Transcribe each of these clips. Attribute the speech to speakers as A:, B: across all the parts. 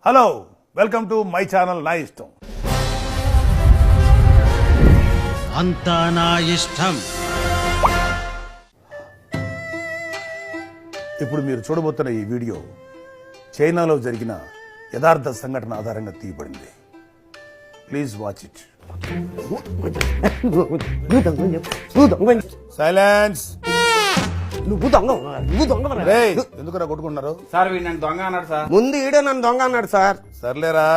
A: Hello, welcome to my channel నా ఇష్టం.
B: అంతా నా ఇష్టం.
A: ఇప్పుడు మీరు చూడబోతున్న ఈ వీడియో చైనాలో జరిగిన యథార్థ సంఘటన ఆధారంగా తీయబడింది. Please watch it. సైలెన్స్. ఎందుకురా కొట్టుకుంటున్నారు?
C: సార్ వీడు నన్ను దొంగ అన్నాడు సార్.
D: ముందు ఈడే నన్ను దొంగ అన్నాడు సార్.
A: సర్లేరా,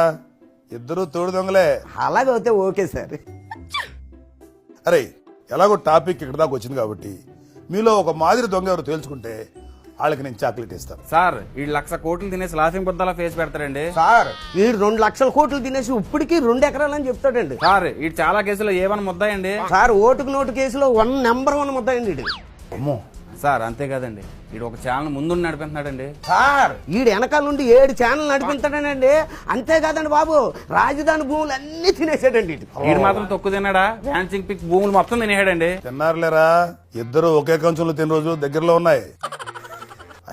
A: ఇద్దరు తోడు దొంగలే.
D: అలాగైతే ఓకే సార్.
A: అరే, ఎలాగో టాపిక్ ఇక్కడ దాకా వచ్చింది కాబట్టి మీలో ఒక మాదిరి దొంగ ఎవరు తేల్చుకుంటే వాళ్ళకి నేను చాక్లెట్ ఇస్తాను.
C: సార్ ఈ 1,00,000 కోట్లు తినేసి లాఫింగ్ బుద్ధలా ఫేస్ పెడతాడండి.
D: సార్ వీడు 2,00,000 కోట్లు తినేసి ఇప్పటికి 2 ఎకరాలని చెప్తాడండి.
C: సార్ ఈ చాలా కేసులో ఏమని ముద్దాయండి.
D: సార్ ఓటుకు నోటు కేసులో నెంబర్ 1 ముద్దాయండి వీడు.
A: అమ్మో
C: సార్ అంతే కదండి, వీడు ఒక ఛానల్ ముందు నడిపిస్తున్నాడండి.
D: సార్ వీడు వెనకాల నుండి 7 ఛానల్ నడిపించాడనండి. అంతేకాదండి బాబు, రాజధాని భూములు అన్ని తినేసాడండి.
C: వీడు మాత్రం తొక్కు తిన్నాడా? ఫ్యాన్సింగ్ పిక్ భూములు మొత్తం తినేసాడండి.
A: తిన్నారులేరా, ఇద్దరు ఒకే కంచంలో తిన్న రోజులు దగ్గరలో ఉన్నాయి.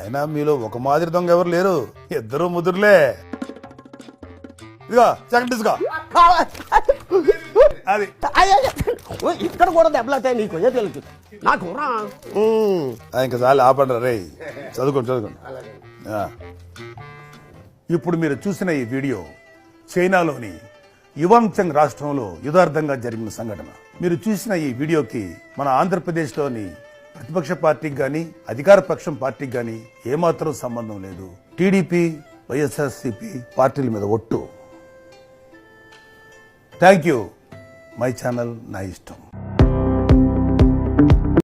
A: అయినా మీలో ఒక మాదిరి దొంగ ఎవరు లేరు, ఇద్దరు ముదురులే. ఇదిగో చక్కటిగా అది
D: ఇక్కడ కూడా దెబ్బలాతాయి నీకు తెలుసు నాకు.
A: ఇంకా చాలు, ఆపండి రే. చదువుకోండి. ఇప్పుడు మీరు చూసిన ఈ వీడియో చైనాలోని యువాంగ్చంగ్ రాష్ట్రంలో యథార్థంగా జరిగిన సంఘటన. మీరు చూసిన ఈ వీడియోకి మన ఆంధ్రప్రదేశ్లోని ప్రతిపక్ష పార్టీకి గాని అధికార పక్షం పార్టీకి గాని ఏమాత్రం సంబంధం లేదు. టీడీపీ, వైఎస్ఆర్సీపీ పార్టీల మీద ఒట్టు. Thank you. మై ఛానల్ నా ఇష్టం.